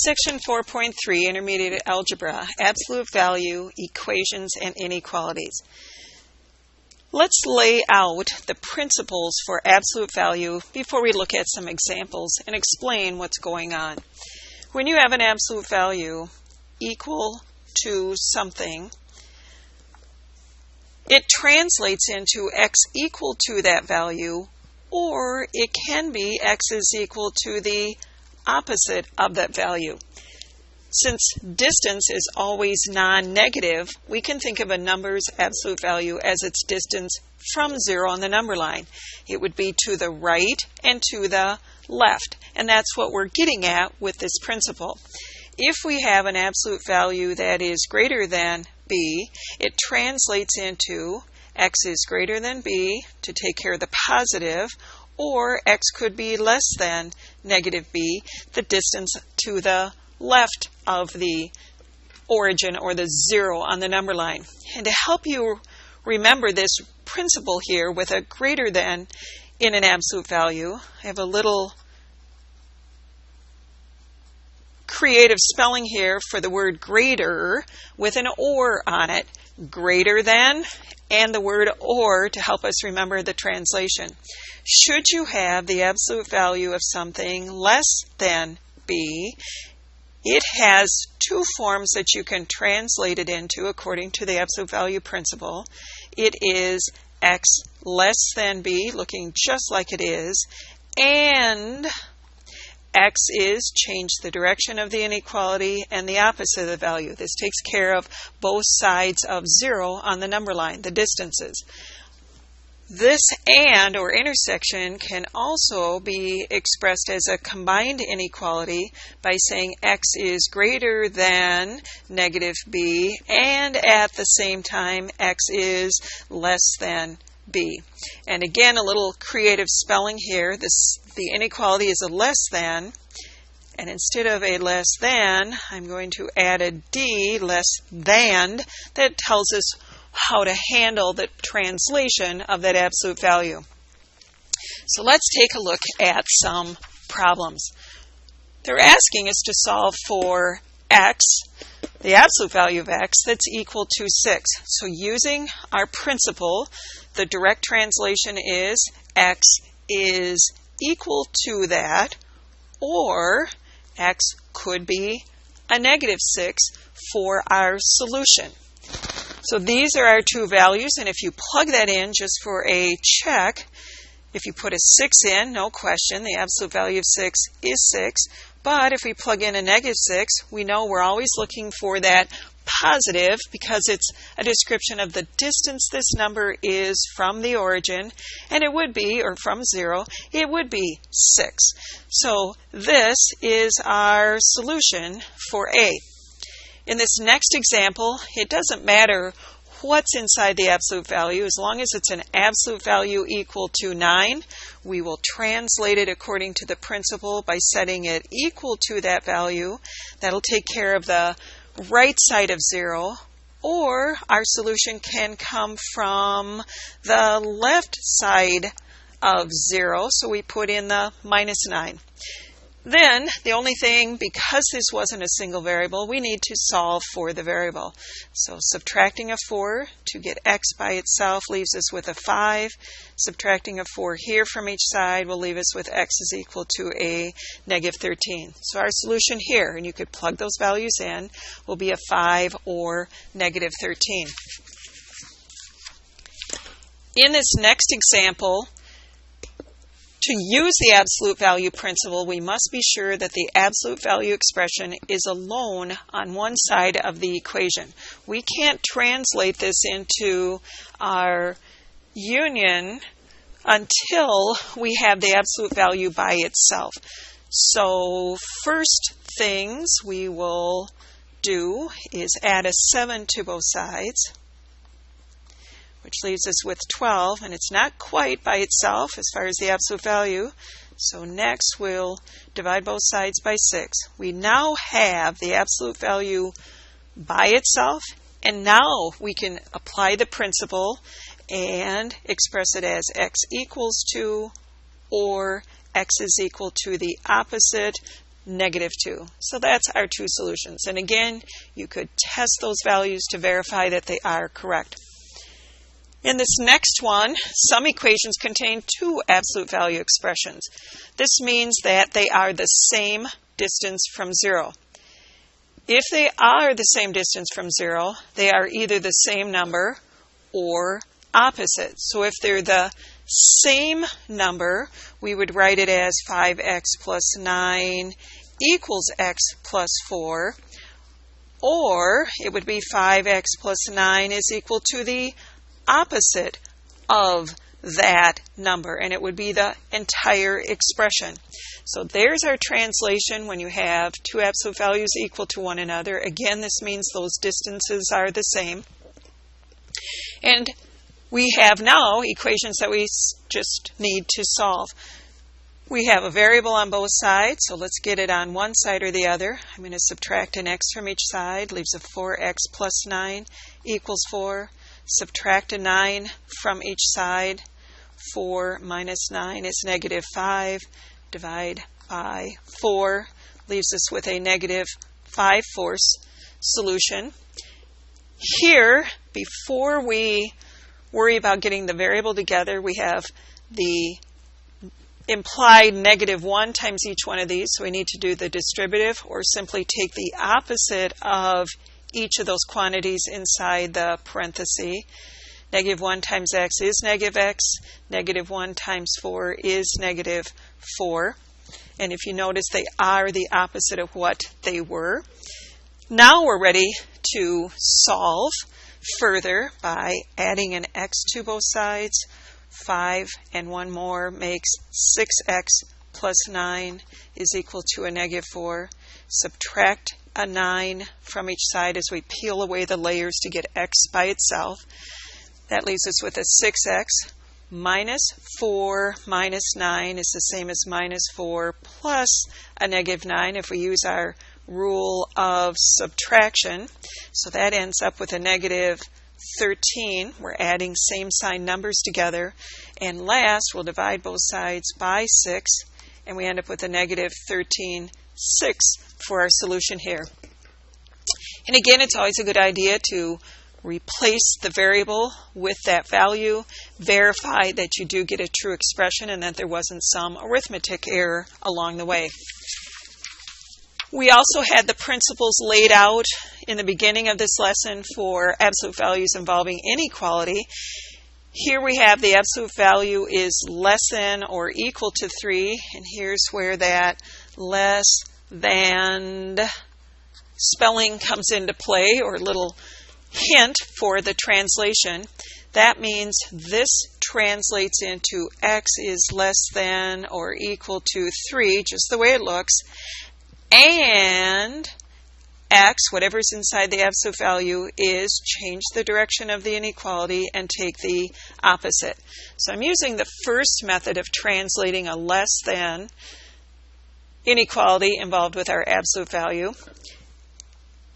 Section 4.3, Intermediate Algebra, Absolute Value, Equations, and Inequalities. Let's lay out the principles for absolute value before we look at some examples and explain what's going on. When you have an absolute value equal to something, it translates into x equal to that value, or it can be x is equal to the opposite of that value. Since distance is always non-negative, we can think of a number's absolute value as its distance from 0 on the number line. It would be to the right and to the left, and that's what we're getting at with this principle. If we have an absolute value that is greater than b, it translates into x is greater than b to take care of the positive, or x could be less than negative b, the distance to the left of the origin or the 0 on the number line. And to help you remember this principle here with a greater than in an absolute value, I have a little creative spelling here for the word greater with an or on it. Greater than and the word or to help us remember the translation. Should you have the absolute value of something less than b, it has two forms that you can translate it into according to the absolute value principle. It is x less than b, looking just like it is, and x is change the direction of the inequality and the opposite of the value. This takes care of both sides of 0 on the number line, the distances. This and or intersection can also be expressed as a combined inequality by saying x is greater than negative b and at the same time x is less than b. And again, a little creative spelling here. The inequality is a less than, and instead of a less than, I'm going to add a d, less than, that tells us how to handle the translation of that absolute value. So let's take a look at some problems. They're asking us to solve for x, the absolute value of x, that's equal to 6. So using our principle, the direct translation is x is equal to that, or x could be a negative 6 for our solution. So these are our two values, and if you plug that in just for a check, if you put a 6 in, no question, the absolute value of 6 is 6. But if we plug in a negative 6, we know we're always looking for that positive because it's a description of the distance this number is from the origin, and it would be, or from 0, it would be 6. So this is our solution for A. In this next example, it doesn't matter what's inside the absolute value. As long as it's an absolute value equal to 9, we will translate it according to the principle by setting it equal to that value. That'll take care of the right side of 0, or our solution can come from the left side of 0, so we put in the minus 9. Then, the only thing, because this wasn't a single variable, we need to solve for the variable. So subtracting a 4 to get x by itself leaves us with a 5. Subtracting a 4 here from each side will leave us with x is equal to a negative 13. So our solution here, and you could plug those values in, will be a 5 or negative 13. In this next example, to use the absolute value principle, we must be sure that the absolute value expression is alone on one side of the equation. We can't translate this into our union until we have the absolute value by itself. So first things we will do is add a 7 to both sides, which leaves us with 12, and it's not quite by itself as far as the absolute value. So next we'll divide both sides by 6. We now have the absolute value by itself, and now we can apply the principle and express it as x equals to, or x is equal to the opposite -2. So that's our two solutions. And again, you could test those values to verify that they are correct. In this next one, some equations contain two absolute value expressions. This means that they are the same distance from zero. If they are the same distance from zero, they are either the same number or opposite. So if they're the same number, we would write it as 5x plus 9 equals x plus 4, or it would be 5x plus 9 is equal to the opposite of that number, and it would be the entire expression. So there's our translation when you have two absolute values equal to one another. Again, this means those distances are the same. And we have now equations that we just need to solve. We have a variable on both sides, so let's get it on one side or the other. I'm going to subtract an x from each side, leaves a 4x plus 9 equals 4. Subtract a 9 from each side. 4 minus 9 is -5. Divide by 4 leaves us with a -5/4 solution. Here, before we worry about getting the variable together, we have the implied -1 times each one of these, so we need to do the distributive or simply take the opposite of each of those quantities inside the parenthesis. -1 times x is -x. -1 times 4 is -4. And if you notice, they are the opposite of what they were. Now we're ready to solve further by adding an x to both sides. 5 and 1 more makes 6x plus 9 is equal to a -4. Subtract a 9 from each side as we peel away the layers to get x by itself. That leaves us with a 6x. Minus 4 minus 9 is the same as -4 plus a -9 if we use our rule of subtraction. So that ends up with a -13. We're adding same sign numbers together. And last, we'll divide both sides by 6, and we end up with a -13/6 for our solution here. And again, it's always a good idea to replace the variable with that value, verify that you do get a true expression and that there wasn't some arithmetic error along the way. We also had the principles laid out in the beginning of this lesson for absolute values involving inequality. Here we have the absolute value is less than or equal to 3, and here's where that less than spelling comes into play, or little hint for the translation. That means this translates into x is less than or equal to 3, just the way it looks, and x, whatever's inside the absolute value, is change the direction of the inequality and take the opposite. So I'm using the first method of translating a less than inequality involved with our absolute value.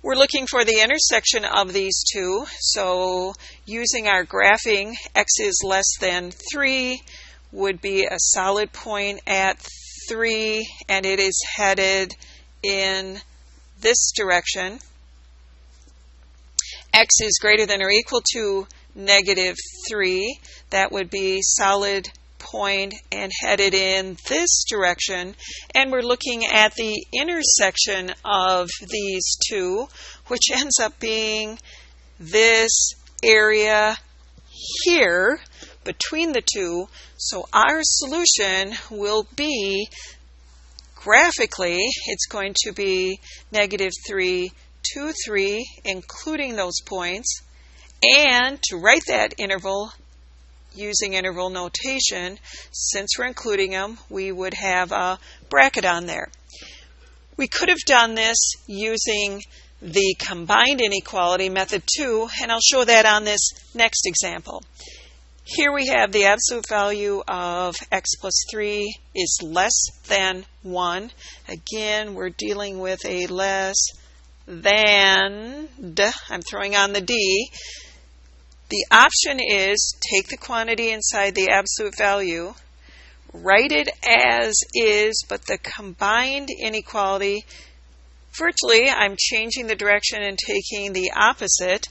We're looking for the intersection of these two, so using our graphing, x is less than 3 would be a solid point at 3, and it is headed in this direction. X is greater than or equal to -3. That would be solid point and headed in this direction, and we're looking at the intersection of these two, which ends up being this area here between the two. So our solution will be, graphically, it's going to be -3, 2, 3, including those points, and to write that interval using interval notation, since we're including them, we would have a bracket on there. We could have done this using the combined inequality method too, and I'll show that on this next example. Here we have the absolute value of x plus 3 is less than 1. Again, we're dealing with a less than, I'm throwing on the D. The option is take the quantity inside the absolute value, write it as is, but the combined inequality, virtually I'm changing the direction and taking the opposite.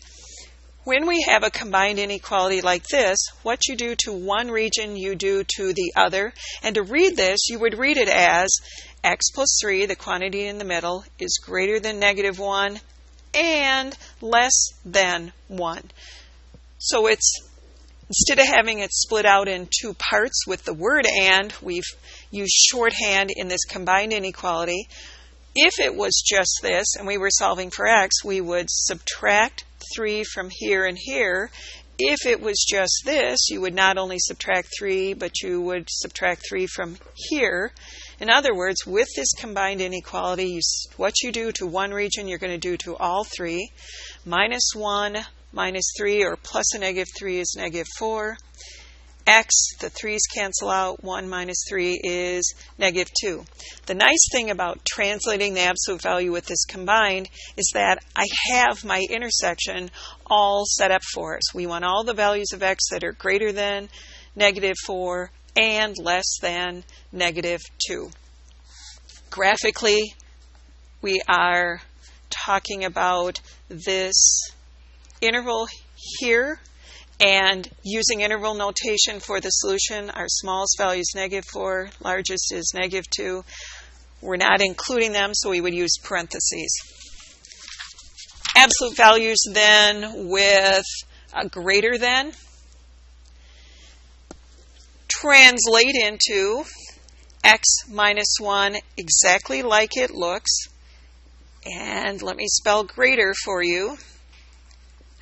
When we have a combined inequality like this, what you do to one region, you do to the other. And to read this, you would read it as x plus 3, the quantity in the middle, is greater than negative 1 and less than 1. So it's, instead of having it split out in two parts with the word and, we've used shorthand in this combined inequality. If it was just this and we were solving for x, we would subtract 3 from here and here. If it was just this, you would not only subtract 3, but you would subtract 3 from here. In other words, with this combined inequality, what you do to one region, you're going to do to all three. Minus 1 minus 3, or plus a negative 3, is negative 4. X, the 3's cancel out, 1 minus 3 is negative 2. The nice thing about translating the absolute value with this combined is that I have my intersection all set up for us. We want all the values of x that are greater than negative 4 and less than negative 2. Graphically, we are talking about this interval here, and using interval notation for the solution. Our smallest value is negative 4, largest is negative 2. We're not including them, so we would use parentheses. Absolute values then with a greater than translate into x minus 1 exactly like it looks. And let me spell greater for you.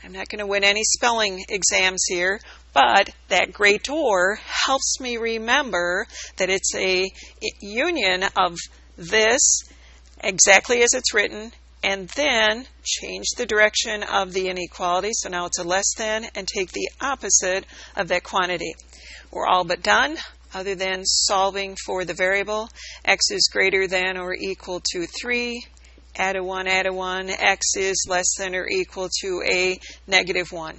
I'm not going to win any spelling exams here, but that greater helps me remember that it's a union of this exactly as it's written, and then change the direction of the inequality. So now it's a less than, and take the opposite of that quantity. We're all but done, other than solving for the variable. X is greater than or equal to 3. Add a 1, x is less than or equal to a negative 1.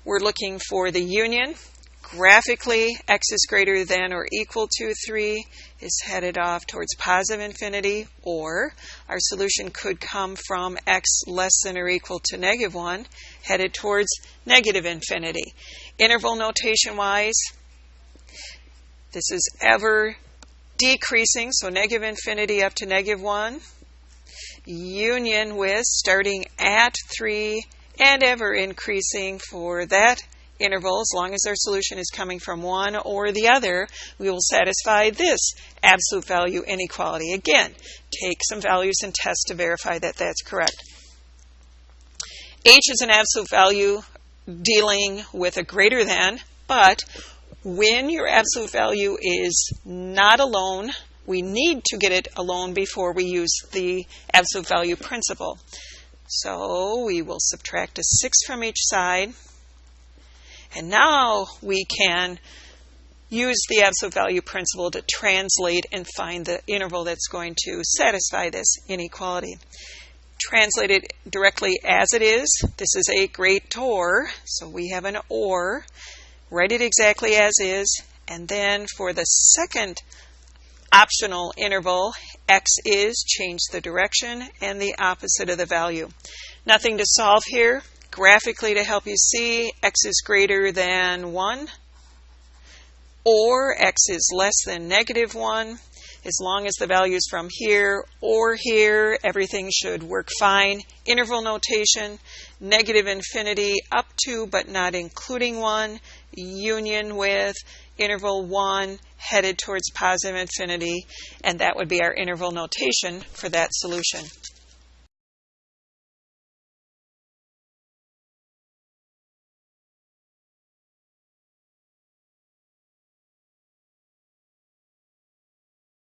We're looking for the union. Graphically, x is greater than or equal to 3 is headed off towards positive infinity, or our solution could come from x less than or equal to negative 1, headed towards negative infinity. Interval notation-wise, this is ever decreasing, so negative infinity up to negative 1. Union with starting at 3 and ever increasing for that interval. As long as our solution is coming from one or the other, we will satisfy this absolute value inequality. Again, take some values and test to verify that that's correct. H is an absolute value dealing with a greater than, but when your absolute value is not alone, we need to get it alone before we use the absolute value principle. So we will subtract a 6 from each side. And now we can use the absolute value principle to translate and find the interval that's going to satisfy this inequality. Translate it directly as it is. This is a greater, so we have an or. Write it exactly as is. And then for the second optional interval, x is, change the direction and the opposite of the value. Nothing to solve here. Graphically, to help you see, x is greater than 1, or x is less than negative 1. As long as the value is from here or here, everything should work fine. Interval notation, negative infinity up to but not including 1, union with interval 1 headed towards positive infinity, and that would be our interval notation for that solution.